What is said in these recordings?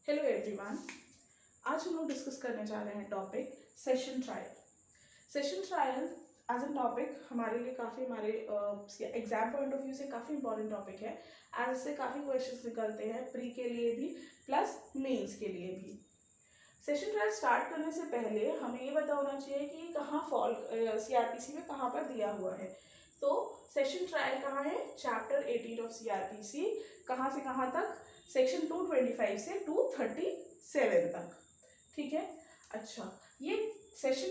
Hello everyone. आज हम लोग डिस्कस करने जा रहे हैं topic session trial. Session trial as an topic हमारे लिए काफ़ी हमारे एग्जाम पॉइंट ऑफ व्यू से काफ़ी इंपॉर्टेंट टॉपिक है। एज इससे काफ़ी क्वेश्चंस निकलते हैं प्री के लिए भी प्लस मेंस के लिए भी। सेशन ट्रायल स्टार्ट करने से पहले हमें ये पता होना चाहिए कि कहाँ फॉल सीआरपीसी में कहाँ पर दिया हुआ है। तो सेशन ट्रायल कहाँ है? Chapter 18 of CrPC. कहाँ से कहाँ तक? सेक्शन 225 से 237 तक। ठीक है। अच्छा, ये सेशन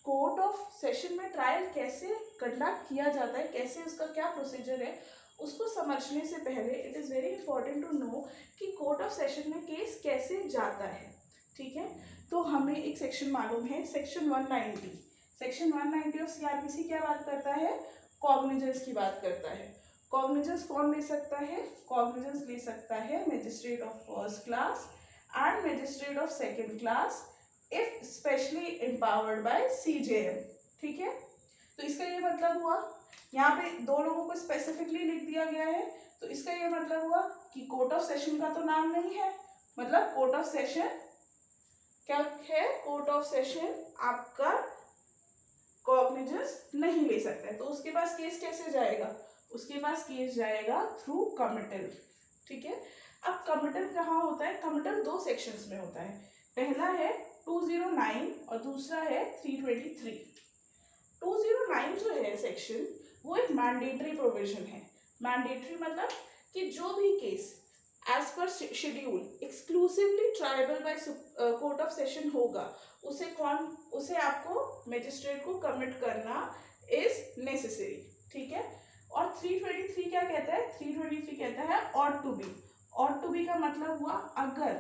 कोर्ट ऑफ सेशन में ट्रायल कैसे कंडक्ट किया जाता है, कैसे उसका क्या प्रोसीजर है, उसको समझने से पहले it is very important to know कि कोर्ट ऑफ सेशन में केस कैसे जाता है। ठीक है। तो हमें एक सेक्शन मालूम है, सेक्शन 190। सेक्शन 190 ऑफ सीआरपीसी क्या बात करता है? कॉग्निजेंस की बात करता है। कॉग्निजेंस कौन ले सकता है? कॉग्निजेंस ले सकता है magistrate of first class and magistrate of second class if specially empowered bye CJM. ठीक है। तो इसका ये मतलब हुआ, यहाँ पे दो लोगों को स्पेसिफिकली लिख दिया गया है, तो इसका ये मतलब हुआ कि कोर्ट ऑफ सेशन का तो नाम नहीं है, मतलब कोर्ट ऑफ सेशन क्या है? कोर्ट ऑफ सेशन आपका कॉग्निजेंस नहीं ले सकता है। तो उसके पास केस कैसे जाएगा? उसके पास केस जाएगा थ्रू कमिटल। ठीक है। अब कमिटल कहाँ होता है? कमिटल दो सेक्शंस में होता है। पहला है 209 और दूसरा है 323। 209 जो है सेक्शन, वो एक मैंडेटरी प्रोविजन है। मैंडेटरी मतलब कि जो भी case as per schedule exclusively triable by court of session होगा, उसे आपको मजिस्ट्रेट को कमिट करना इज नेसेसरी। ठीक है। और 323 क्या कहता है? 323 कहता है ought to be. Ought to be का मतलब हुआ अगर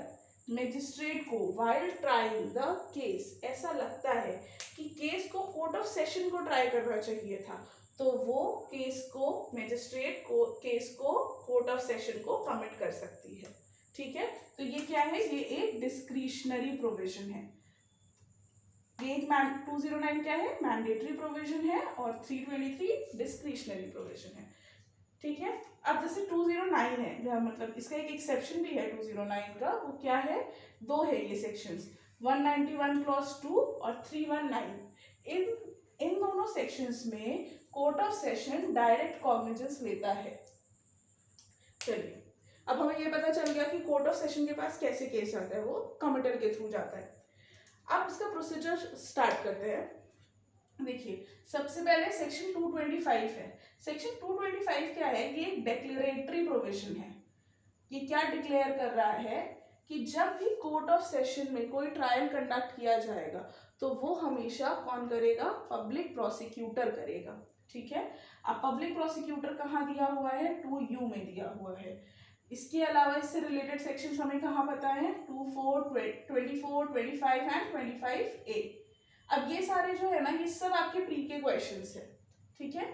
मजिस्ट्रेट को वाइल ट्राइंग द केस ऐसा लगता है कि केस को कोर्ट ऑफ सेशन को ट्राई करना चाहिए था, तो वो केस को मजिस्ट्रेट को केस को कोर्ट ऑफ सेशन को कमिट कर सकती है। ठीक है। तो ये क्या है? ये एक डिस्क्रिशनरी प्रोविजन है। ये एक 209 क्या है? मैंडेटरी प्रोविजन है और 323 डिस्क्रिशनरी प्रोविजन है। ठीक है। अब जैसे 209 है, मतलब इसका एक एक्सेप्शन भी है 209 का। वो क्या है? दो है ये सेक्शंस, 191 क्लॉज 2 और 319। इन दोनों सेक्शंस में court of session direct cognizance लेता है। चलिए, अब हमें ये पता चल गया कि कोर्ट ऑफ सेशन के पास कैसे केस जाता है, वो कमिटल के थ्रू जाता है। अब इसका प्रोसीजर स्टार्ट करते हैं। देखिए, सबसे पहले सेक्शन 225 है। सेक्शन 225 क्या है? ये एक डिक्लेरेटरी प्रोविजन है। ये क्या डिक्लेयर कर रहा है कि जब भी कोर्ट ऑफ सेशन में कोई ट्रायल कंडक्ट किया जाएगा तो वो हमेशा कौन करेगा? पब्लिक प्रोसिक्यूटर करेगा। ठीक है। अब पब्लिक प्रोसिक्यूटर कहाँ दिया हुआ है? 2U में दिया हुआ है। इसके अलावा इससे रिलेटेड सेक्शन हमें कहाँ पता है? 24, 24, 25 एंड 25A। अब ये सारे जो है ना, ये सब आपके प्री के क्वेश्चंस है। ठीक है।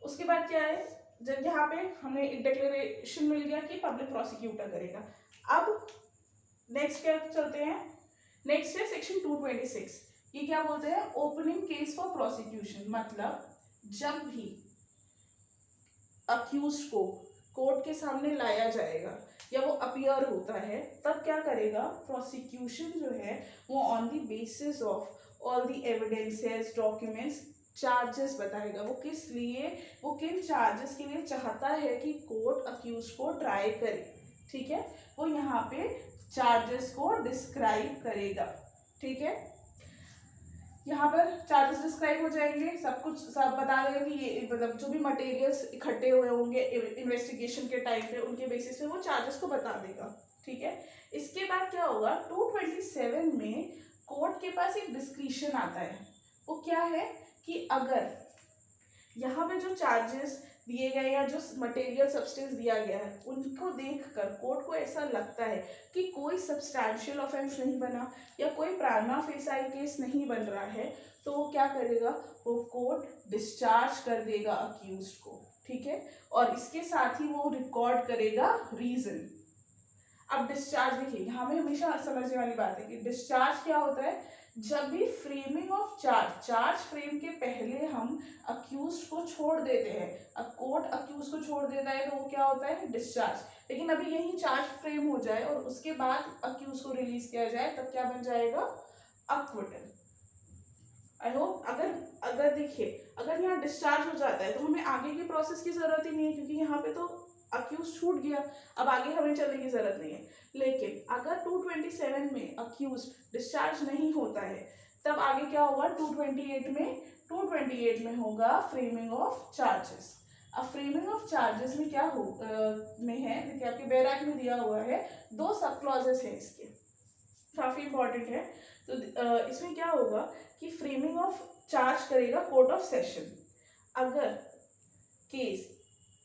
उसके बाद क्या है? जब यहाँ पे हमें एक डिक्लेरेशन मिल गया कि पब्लिक प्रोसिक्यूटर करेगा। अब नेक्स्ट क्या चलते हैं? नेक्स्ट है सेक्शन 226। ये क्या बोलते हैं? Opening case for prosecution. मतलब जब भी अक्यूज्ड को कोर्ट के सामने लाया जाएगा या वो अपीयर होता है, तब क्या करेगा? प्रोसिक्यूशन जो है वो on the basis of all the evidences, documents, charges बताएगा। वो किस लिए, वो किन चार्जेस के लिए चाहता है कि कोर्ट अक्यूज को ट्राई करे। ठीक है। वो यहाँ पे चार्जेस को डिस्क्राइब करेगा। ठीक है। यहाँ पर चार्जेस डिस्क्राइब हो जाएंगे, सब कुछ सब बता देगा कि ये मतलब जो भी मटेरियल्स इकट्ठे हुए होंगे इन्वेस्टिगेशन के टाइम पे, उनके बेसिस पे वो चार्जेस को बता देगा। ठीक है। इसके बाद क्या होगा? 227 में कोर्ट के पास एक डिस्क्रिशन आता है। वो क्या है कि अगर यहाँ पे जो चार्जेस दिए गए या जो मटेरियल सब्सटेंस दिया गया है, उनको देखकर कोर्ट को ऐसा लगता है कि कोई सब्सटैंशियल ऑफेंस नहीं बना या कोई प्राइमा फेसाई केस नहीं बन रहा है, तो वो क्या करेगा? वो कोर्ट डिस्चार्ज कर देगा अक्यूज्ड को। ठीक है। और इसके साथ ही वो रिकॉर्ड करेगा रीजन। अब डिस्चार्ज देखिए, यहाँ में हमेशा समझने वाली बात है कि डिस्चार्ज क्या होता है? जब भी फ्रेमिंग ऑफ चार्ज फ्रेम के पहले हम अक्यूज्ड को छोड़ देते हैं, कोर्ट अक्यूज को छोड़ देता है तो वो क्या होता है, डिस्चार्ज। लेकिन अभी यही चार्ज फ्रेम हो जाए और उसके बाद अक्यूज को रिलीज किया जाए तब क्या बन जाएगा, अक्विटल। आई होप अगर देखिए अगर यहाँ डिस्चार्ज हो जाता है तो हमें आगे की प्रोसेस की जरूरत ही नहीं है, क्योंकि यहाँ पे तो अक्यूज छूट गया, अब आगे हमें चलने की जरूरत नहीं है। लेकिन अगर 227 में अक्यूज डिस्चार्ज नहीं होता है तब आगे क्या होगा, 228 में होगा फ्रेमिंग ऑफ चार्जेस। अब फ्रेमिंग ऑफ चार्जेस में क्या हो में है, देखिए आपके बैराक में दिया हुआ है, 2 सब क्लॉजेस है इसके, काफी इंपॉर्टेंट है। तो इसमें क्या होगा कि फ्रेमिंग ऑफ चार्ज करेगा कोर्ट ऑफ सेशन। अगर case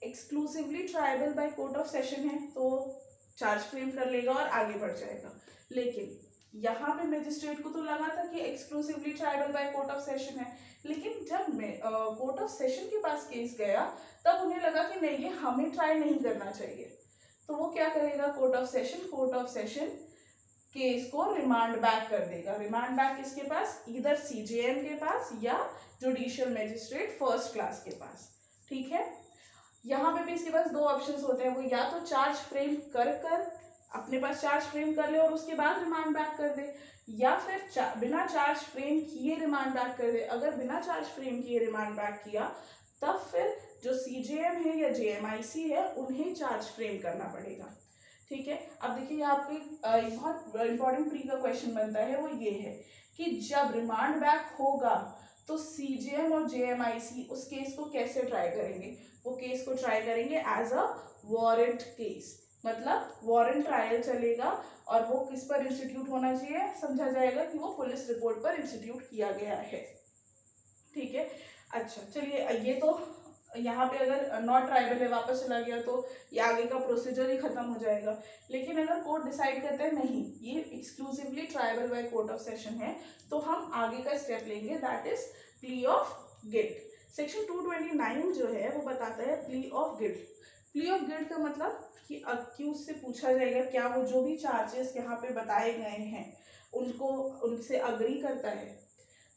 exclusively tribal bye court of session है तो चार्ज फ्रेम कर लेगा और आगे बढ़ जाएगा। लेकिन यहाँ पे मजिस्ट्रेट को तो लगा था कि exclusively tribal bye court of session है, लेकिन जब मैं कोर्ट ऑफ सेशन के पास केस गया तब उन्हें लगा कि नहीं, ये हमें ट्राई नहीं करना चाहिए। तो वो क्या करेगा, कोर्ट ऑफ सेशन केस को रिमांड बैक कर देगा। रिमांड बैक किसके पास, इधर सीजेएम के पास या जुडिशियल मजिस्ट्रेट फर्स्ट क्लास के पास। ठीक है, यहाँ पे भी इसके पास 2 ऑप्शंस होते हैं, वो या तो चार्ज फ्रेम कर अपने पास चार्ज फ्रेम कर ले और उसके बाद रिमांड बैक कर दे, या फिर बिना चार्ज फ्रेम किए रिमांड बैक कर दे। अगर बिना चार्ज फ्रेम किए रिमांड बैक किया तब फिर जो सीजेएम है या जेएमआईसी है उन्हें चार्ज फ्रेम करना पड़ेगा। ठीक है, अब देखिए आपके एक बहुत इंपॉर्टेंट प्री का क्वेश्चन बनता है, वो ये है कि जब रिमांड बैक होगा तो सीजेएम और जेएमआईसी उस केस को कैसे ट्राई करेंगे, वो केस को ट्राई करेंगे एज अ वारंट केस, मतलब वारंट ट्रायल चलेगा और वो किस पर इंस्टीट्यूट होना चाहिए, समझा जाएगा कि वो पुलिस रिपोर्ट पर इंस्टीट्यूट किया गया है। ठीक है, अच्छा चलिए, ये तो यहाँ पे अगर नॉट ट्राइबल है वापस चला गया तो ये आगे का प्रोसीजर ही खत्म हो जाएगा। लेकिन अगर कोर्ट डिसाइड करता है नहीं ये exclusively triable by court of session है तो हम आगे का स्टेप लेंगे, that is plea of guilt. Section 229 जो है वो बताता है plea of guilt. Plea of guilt का मतलब कि अक्यूज से पूछा जाएगा क्या वो जो भी चार्जेस यहाँ पे बताए गए हैं उनको उनसे अग्री करता है।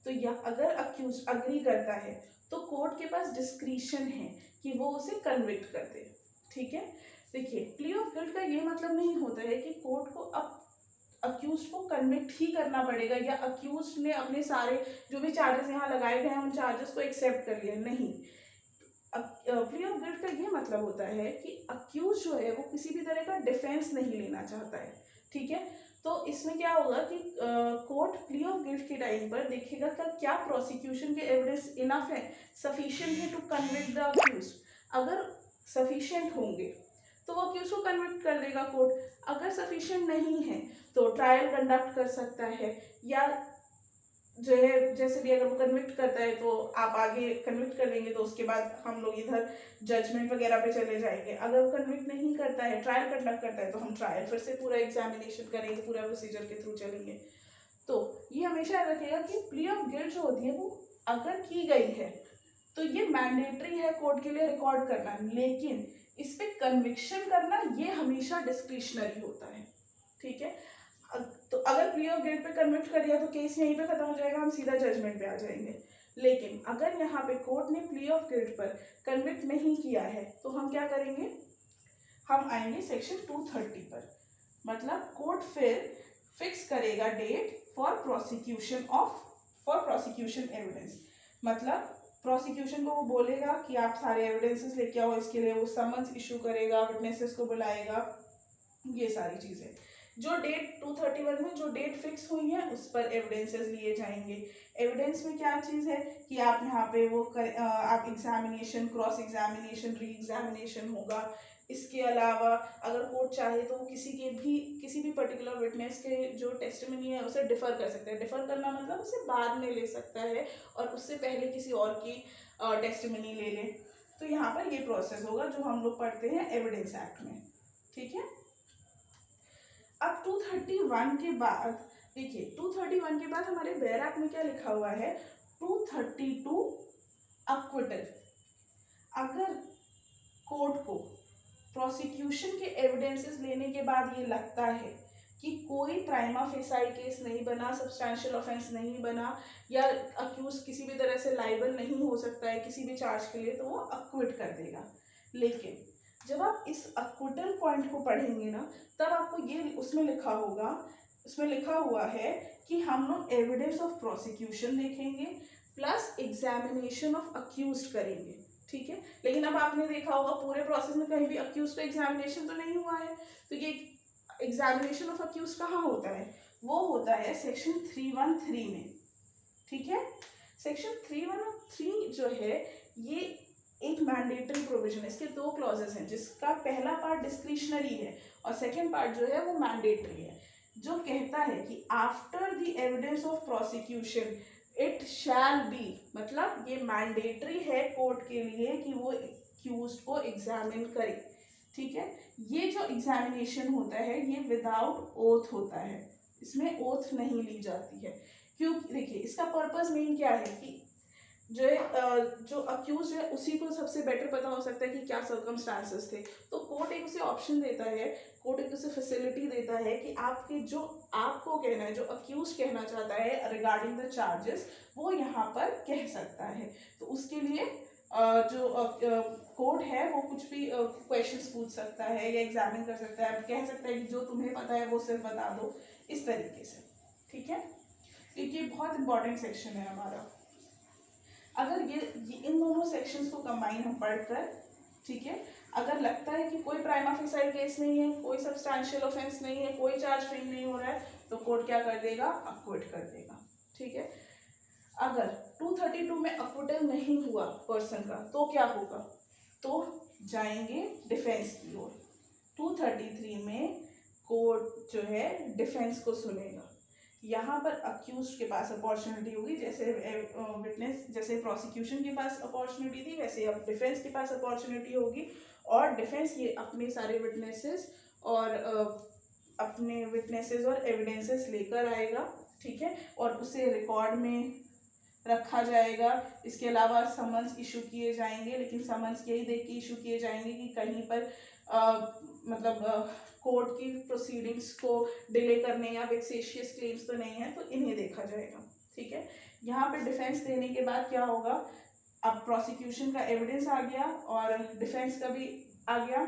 तो या अगर अक्यूज अग्री करता है तो कोर्ट के पास डिस्क्रिशन है कि वो उसे कन्विक्ट कर दे। ठीक है, देखिए प्ली ऑफ गिल्ट का ये मतलब नहीं होता है कि कोर्ट को अब अक्यूज को कन्विक्ट ही करना पड़ेगा या अक्यूज ने अपने सारे जो भी चार्जेस यहाँ लगाए गए हैं उन चार्जेस को एक्सेप्ट कर लिया, नहीं। प्ली ऑफ गिल्ट का ये मतलब होता है कि अक्यूज जो है वो किसी भी तरह का डिफेंस नहीं लेना चाहता है। ठीक है, तो इसमें क्या होगा कि कोर्ट प्ली ऑफ गिल्ट के टाइम पर देखेगा कि क्या प्रोसिक्यूशन के एविडेंस इनफ है, सफिशिएंट है टू कन्विक्ट द अक्यूज। अगर सफिशिएंट होंगे तो वो अक्यूज को कन्विक्ट कर देगा कोर्ट। अगर सफिशिएंट नहीं है तो ट्रायल कंडक्ट कर सकता है, या जो है जैसे भी अगर वो कन्विक्ट करता है तो आप आगे कन्विक्ट कर देंगे तो उसके बाद हम लोग इधर जजमेंट वगैरह पे चले जाएंगे। अगर वो कन्विक्ट नहीं करता है, ट्रायल कंडक्ट करता है, तो हम ट्रायल फिर से पूरा एग्जामिनेशन करेंगे, पूरा प्रोसीजर के थ्रू चलेंगे। तो ये हमेशा याद रखिएगा कि प्ली ऑफ गिल्ट जो होती है वो अगर की गई है तो ये मैंडेटरी है कोर्ट के लिए रिकॉर्ड करना, लेकिन इस पे कन्विक्शन करना ये हमेशा डिस्क्रिशनरी होता है। ठीक है, तो अगर प्ली ऑफ गिल्ट पे कन्विक्ट कर दिया तो केस यहीं पे खत्म हो जाएगा, हम सीधा जजमेंट पे आ जाएंगे। लेकिन अगर यहाँ पे कोर्ट ने प्ली ऑफ गिल्ट पर कन्विक्ट नहीं किया है तो हम क्या करेंगे, हम आएंगे सेक्शन 230 पर। मतलब कोर्ट फिर फिक्स करेगा डेट फॉर प्रोसिक्यूशन एविडेंस। मतलब प्रोसिक्यूशन को वो बोलेगा कि आप सारे एविडेंसेस लेके आओ, इसके लिए वो समन्स इशू करेगा, विटनेसेस को बुलाएगा, ये सारी चीजें। जो डेट 231 में जो डेट फिक्स हुई है उस पर एविडेंसेस लिए जाएंगे। एविडेंस में क्या चीज़ है कि आप यहाँ पे वो आप examination, cross examination, re examination होगा। इसके अलावा अगर कोर्ट चाहे तो किसी भी पर्टिकुलर विटनेस के जो टेस्टिमनी है उसे डिफर कर सकते हैं। डिफर करना मतलब उसे बाद में ले सकता है और उससे पहले किसी और की टेस्टिमनी ले ले। तो यहाँ पर ये प्रोसेस होगा जो हम लोग पढ़ते हैं एविडेंस एक्ट में। ठीक है, अब 231 के बाद देखिए 231 के बाद हमारे बैराक में क्या लिखा हुआ है, 232 अक्विटल। अगर कोर्ट को प्रोसिक्यूशन के एविडेंसेस लेने के बाद ये लगता है कि कोई प्राइमा फेसाई केस नहीं बना, सब्सटैंशियल ऑफेंस नहीं बना, या अक्यूज किसी भी तरह से लाइबल नहीं हो सकता है किसी भी चार्ज के लिए, तो वो अक्विट कर देगा। लेकिन जब आप इस अक्विटल पॉइंट को पढ़ेंगे ना, तब आपको ये उसमें लिखा होगा, उसमें लिखा हुआ है कि हम लोग एविडेंस ऑफ प्रोसिक्यूशन देखेंगे प्लस एग्जामिनेशन ऑफ अक्यूज्ड करेंगे, ठीक है। लेकिन अब आपने देखा होगा पूरे प्रोसेस में कहीं भी अक्यूज का एग्जामिनेशन तो नहीं हुआ है, तो ये एग्जामिनेशन ऑफ अक्यूज कहाँ होता है, वो होता है सेक्शन 313 में, ठीक है। सेक्शन 313 जो है ये एक मैंडेटरी प्रोविजन है, इसके दो क्लॉजेस हैं, जिसका पहला पार्ट डिस्क्रिशनरी है और सेकेंड पार्ट जो है वो मैंडेटरी है, जो कहता है कि after the evidence of prosecution it shall be, मतलब ये मैंडेटरी है कोर्ट के लिए कि वो एक्यूज्ड को एग्जामिन करे, ठीक है। ये जो एग्जामिनेशन होता है ये विदाउट ओथ होता है, इसमें ओथ नहीं ली जाती है। क्यों, देखिए इसका पर्पस मेन क्या है कि जो अक्यूज है उसी को सबसे बेटर पता हो सकता है कि क्या सर्कमस्टांसेस थे, तो कोर्ट एक उसे ऑप्शन देता है, कोर्ट एक उसे फैसिलिटी देता है कि आपके जो आपको कहना है, जो अक्यूज कहना चाहता है रिगार्डिंग द चार्जेस, वो यहाँ पर कह सकता है। तो उसके लिए जो कोर्ट है वो कुछ भी क्वेश्चंस पूछ सकता है या एग्जामिन कर सकता है, कह सकता है कि जो तुम्हें पता है वो सिर्फ बता दो, इस तरीके से, ठीक है। ये बहुत इंपॉर्टेंट सेक्शन है हमारा। अगर ये इन दोनों सेक्शंस को कंबाइन हम पढ़कर, ठीक है, अगर लगता है कि कोई प्राइमा फेसाई केस नहीं है, कोई सब्सटैंशियल ऑफेंस नहीं है, कोई चार्ज फ्रेम नहीं हो रहा है, तो कोर्ट क्या कर देगा, अक्विट कर देगा, ठीक है। अगर 232 में अक्विटल नहीं हुआ पर्सन का तो क्या होगा, तो जाएंगे डिफेंस की ओर। 233 में कोर्ट जो है डिफेंस को सुनेगा, यहाँ पर अक्यूज्ड के पास अपॉर्चुनिटी होगी, जैसे विटनेस, जैसे प्रोसिक्यूशन के पास अपॉर्चुनिटी थी वैसे अब डिफेंस के पास अपॉर्चुनिटी होगी, और डिफेंस ये अपने सारे विटनेसेस और एविडेंसेस लेकर आएगा, ठीक है, और उसे रिकॉर्ड में रखा जाएगा। इसके अलावा समन्स इशू किए जाएंगे, लेकिन समन्स यही देख के इशू किए जाएंगे कि कहीं पर कोर्ट की प्रोसीडिंग्स को डिले करने या वेक्सेशियस क्लेम्स तो नहीं है, तो इन्हें देखा जाएगा, ठीक है। यहाँ पे डिफेंस देने के बाद क्या होगा, अब प्रोसिक्यूशन का एविडेंस आ गया और डिफेंस का भी आ गया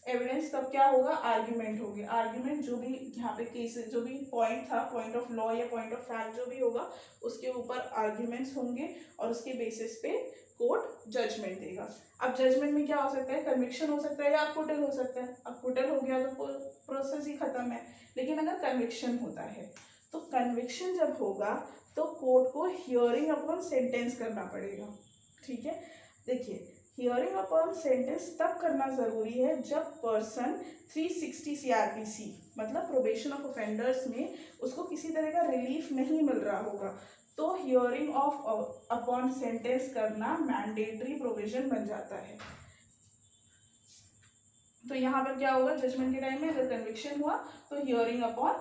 एविडेंस, तब क्या होगा, आर्ग्यूमेंट होगी। आर्ग्यूमेंट जो भी यहाँ पे केस, जो भी पॉइंट था, पॉइंट ऑफ लॉ या पॉइंट ऑफ फैक्ट जो भी होगा, उसके ऊपर आर्ग्यूमेंट्स होंगे और उसके बेसिस पे कोर्ट जजमेंट देगा। अब जजमेंट में क्या हो सकता है, कन्विक्शन हो सकता है या अक्विटल हो सकता है। अक्विटल हो गया तो प्रोसेस ही खत्म है, लेकिन अगर कन्विक्शन होता है तो कन्विक्शन जब होगा तो कोर्ट को हियरिंग अपॉन सेंटेंस करना पड़ेगा, ठीक है। देखिए हियरिंग अपॉन सेंटेंस तब करना जरूरी है जब पर्सन 360 CRPC मतलब प्रोबेशन ऑफ ऑफेंडर्स में उसको किसी तरह का रिलीफ नहीं मिल रहा होगा, तो हियरिंग ऑफ अपॉन सेंटेंस करना मैंडेटरी प्रोविजन बन जाता है। तो यहाँ पर क्या होगा, जजमेंट के टाइम में अगर कन्विक्शन हुआ तो हियरिंग अपॉन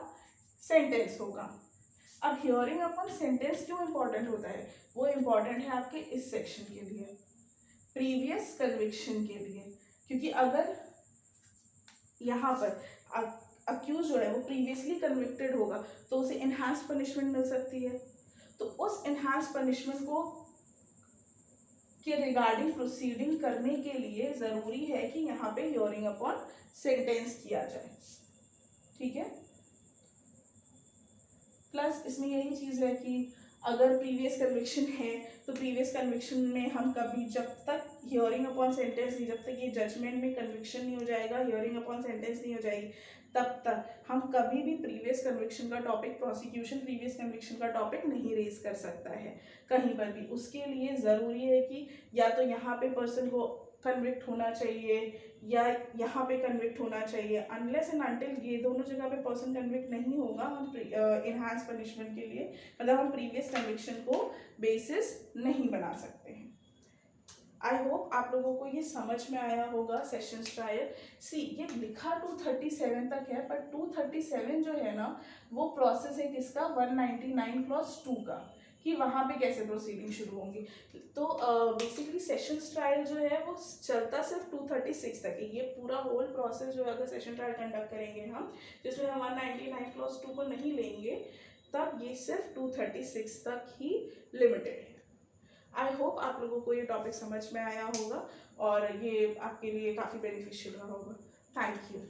सेंटेंस होगा। अब हियरिंग अपॉन सेंटेंस क्यों इंपॉर्टेंट होता है, वो इंपॉर्टेंट है आपके इस सेक्शन के लिए, प्रीवियस कन्विक्शन के लिए, क्योंकि अगर यहाँ पर अक्यूज जो है वो प्रीवियसली कन्विक्टेड होगा तो उसे इनहांस पनिशमेंट मिल सकती है, तो उस इनहांस पनिशमेंट को के रिगार्डिंग प्रोसीडिंग करने के लिए ज़रूरी है कि यहाँ पे हियरिंग अपॉन सेंटेंस किया जाए, ठीक है। प्लस इसमें यही चीज़ है कि अगर प्रीवियस कन्विक्शन है तो प्रीवियस कन्विक्शन में हम कभी, जब तक हियरिंग अपॉन सेंटेंस नहीं, जब तक ये जजमेंट में कन्विक्शन नहीं हो जाएगा, हियरिंग अपॉन सेंटेंस नहीं हो जाएगी, तब तक हम कभी भी प्रीवियस कन्विक्शन का टॉपिक, प्रोसिक्यूशन प्रीवियस कन्विक्शन का टॉपिक नहीं रेज कर सकता है कहीं पर भी। उसके लिए ज़रूरी है कि या तो यहाँ पे पर्सन को कन्विक्ट होना चाहिए या यहाँ पे कन्विक्ट होना चाहिए, अनलेस एंड अनटिल ये दोनों जगह पे पर्सन कन्विक्ट नहीं होगा, हम इनहांस पनिशमेंट के लिए मतलब हम प्रीवियस कन्विक्शन को बेसिस नहीं बना सकते हैं। आई होप आप लोगों को ये समझ में आया होगा सेशन ट्रायल। सी ये लिखा 237 तक है, पर 237 जो है ना वो प्रोसेस है किसका, 199 क्लॉज 2 का, कि वहाँ पे कैसे प्रोसीडिंग शुरू होंगी। तो बेसिकली सेशंस ट्रायल जो है वो चलता सिर्फ 236 तक है। ये पूरा होल प्रोसेस जो है अगर सेशन ट्रायल कंडक्ट करेंगे हम, जिसमें हम 199 क्लॉज 2 को नहीं लेंगे, तब ये सिर्फ 236 तक ही लिमिटेड है। आई होप आप लोगों को ये टॉपिक समझ में आया होगा और ये आपके लिए काफ़ी बेनिफिशियल रहा होगा। Thank you.